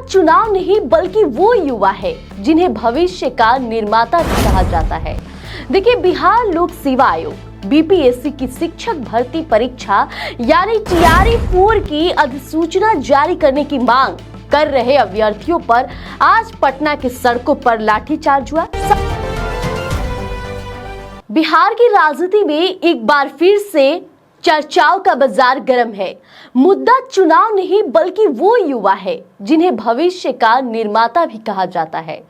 चुनाव नहीं बल्कि वो युवा है जिन्हें भविष्य का निर्माता भी कहा जाता है। देखिए, बिहार लोक सेवा आयोग बीपीएससी की शिक्षक भर्ती परीक्षा यानी TRE-4 की अधिसूचना जारी करने की मांग कर रहे अभ्यर्थियों पर आज पटना की सड़कों पर लाठीचार्ज हुआ। बिहार की राजनीति में एक बार फिर से चर्चाओं का बाजार गर्म है। मुद्दा चुनाव नहीं बल्कि वो युवा है जिन्हें भविष्य का निर्माता भी कहा जाता है।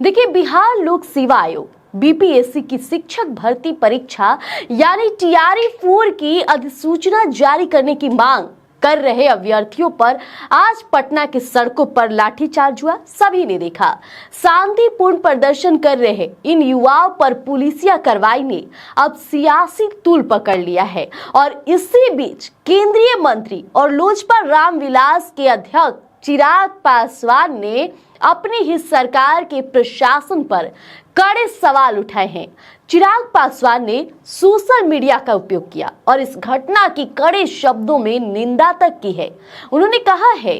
देखिए, बिहार लोक सेवा आयोग बीपीएससी की शिक्षक भर्ती परीक्षा यानी TRE-4 की अधिसूचना जारी करने की मांग कर रहे अभ्यर्थियों पर आज पटना की सड़कों पर लाठीचार्ज हुआ। सभी ने देखा, शांतिपूर्ण प्रदर्शन कर रहे इन युवाओं पर पुलिसिया कार्रवाई ने अब सियासी तूल पकड़ लिया है और इसी बीच केंद्रीय मंत्री और लोजपा रामविलास के अध्यक्ष चिराग पासवान ने अपनी ही सरकार के प्रशासन पर कड़े सवाल उठाए हैं। चिराग पासवान ने सोशल मीडिया का उपयोग किया और इस घटना की कड़े शब्दों में निंदा तक की है। उन्होंने कहा है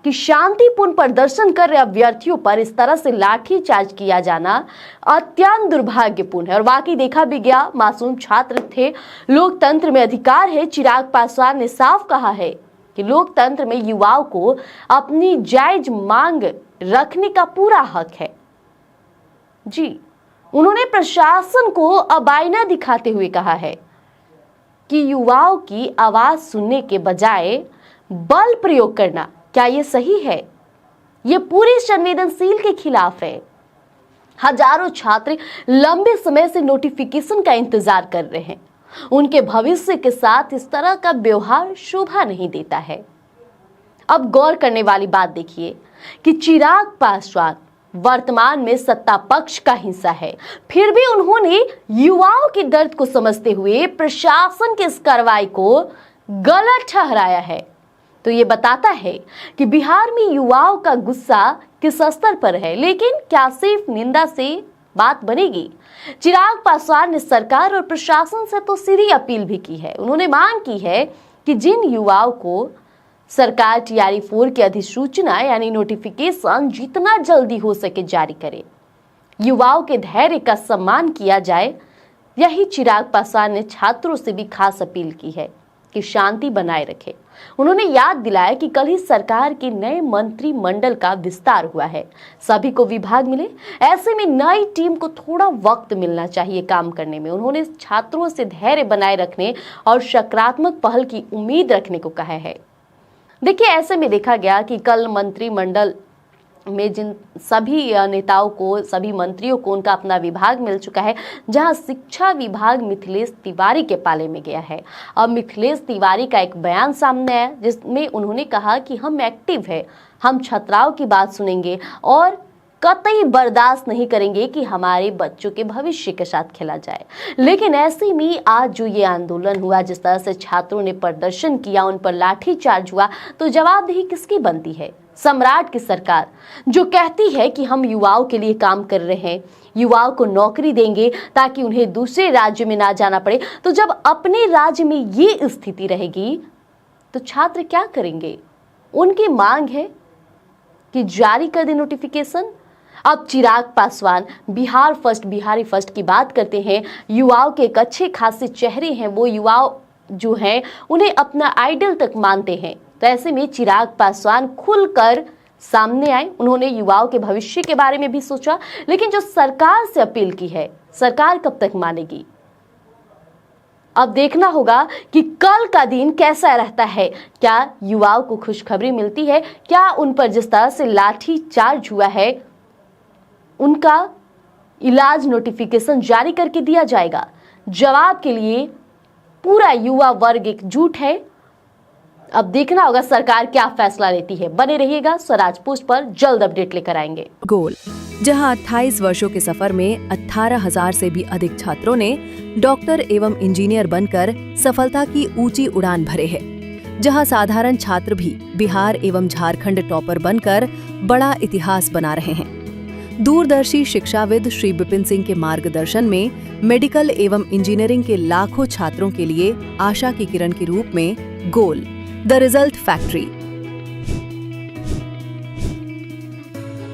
कि शांतिपूर्ण प्रदर्शन कर रहे अभ्यर्थियों पर इस तरह से लाठीचार्ज किया जाना अत्यंत दुर्भाग्यपूर्ण है और वाकई देखा भी गया, मासूम छात्र थे, लोकतंत्र में अधिकार है। चिराग पासवान ने साफ कहा है कि लोकतंत्र में युवाओं को अपनी जायज मांग रखने का पूरा हक है। जी, उन्होंने प्रशासन को अब आईना दिखाते हुए कहा है कि युवाओं की आवाज सुनने के बजाय बल प्रयोग करना क्या ये सही है? ये पूरी संवेदनशील के खिलाफ है। हजारों छात्र लंबे समय से नोटिफिकेशन का इंतजार कर रहे हैं। उनके भविष्य के साथ इस तरह का व्यवहार शोभा नहीं देता है। अब गौर करने वाली बात देखिए कि चिराग पासवान वर्तमान में सत्ता पक्ष का हिस्सा है, फिर भी उन्होंने युवाओं के दर्द को समझते हुए प्रशासन की इस कार्रवाई को गलत ठहराया है। तो ये बताता है कि बिहार में युवाओं का गुस्सा किस स्तर पर है, लेकिन क्या सिर्फ निंदा से बात बनेगी? चिराग पासवान ने सरकार और प्रशासन से तो सीधी अपील भी की है। उन्होंने मांग की है कि जिन युवाओं को सरकार TRE-4 की अधिसूचना यानी नोटिफिकेशन जितना जल्दी हो सके जारी करे, युवाओं के धैर्य का सम्मान किया जाए। यही चिराग पासवान ने छात्रों से भी खास अपील की है कि शांति बनाए रखे। उन्होंने याद दिलाया कि कल ही सरकार के नए मंत्रिमंडल का विस्तार हुआ है, सभी को विभाग मिले, ऐसे में नई टीम को थोड़ा वक्त मिलना चाहिए काम करने में। उन्होंने छात्रों से धैर्य बनाए रखने और सकारात्मक पहल की उम्मीद रखने को कहा है। देखिए, ऐसे में देखा गया कि कल मंत्रिमंडल में जिन सभी नेताओं को, सभी मंत्रियों को उनका अपना विभाग मिल चुका है, जहां शिक्षा विभाग मिथिलेश तिवारी के पाले में गया है। अब मिथिलेश तिवारी का एक बयान सामने आया जिसमें उन्होंने कहा कि हम एक्टिव है, हम छात्राओं की बात सुनेंगे और कतई बर्दाश्त नहीं करेंगे कि हमारे बच्चों के भविष्य के साथ खेला जाए। लेकिन ऐसे में आज जो ये आंदोलन हुआ, जिस तरह से छात्रों ने प्रदर्शन किया, उन पर लाठीचार्ज हुआ, तो जवाबदेही किसकी बनती है? सम्राट की सरकार, जो कहती है कि हम युवाओं के लिए काम कर रहे हैं, युवाओं को नौकरी देंगे ताकि उन्हें दूसरे राज्य में ना जाना पड़े। तो जब अपने राज्य में ये स्थिति रहेगी तो छात्र क्या करेंगे? उनकी मांग है कि जारी कर दे नोटिफिकेशन। अब चिराग पासवान बिहार फर्स्ट, बिहारी फर्स्ट की बात करते हैं। युवाओं के एक अच्छे खासे चेहरे हैं, वो युवाओं जो हैं उन्हें अपना आइडल तक मानते हैं। तो ऐसे में चिराग पासवान खुलकर सामने आए। उन्होंने युवाओं के भविष्य के बारे में भी सोचा, लेकिन जो सरकार से अपील की है, सरकार कब तक मानेगी? अब देखना होगा कि कल का दिन कैसा रहता है। क्या युवाओं को खुशखबरी मिलती है? क्या उन पर जिस तरह से लाठी चार्ज हुआ है उनका इलाज नोटिफिकेशन जारी करके दिया जाएगा? जवाब के लिए पूरा युवा वर्ग एकजुट है। अब देखना होगा सरकार क्या फैसला लेती है। बने रहिएगा स्वराज पोस्ट पर, जल्द अपडेट लेकर आएंगे। गोल, जहां 28 वर्षों के सफर में 18,000 से भी अधिक छात्रों ने डॉक्टर एवं इंजीनियर बनकर सफलता की ऊंची उड़ान भरे हैं, जहां साधारण छात्र भी बिहार एवं झारखंड टॉपर बनकर बड़ा इतिहास बना रहे हैं। दूरदर्शी शिक्षाविद श्री विपिन सिंह के मार्गदर्शन में मेडिकल एवं इंजीनियरिंग के लाखों छात्रों के लिए आशा की किरण के रूप में गोल, द रिजल्ट फैक्ट्री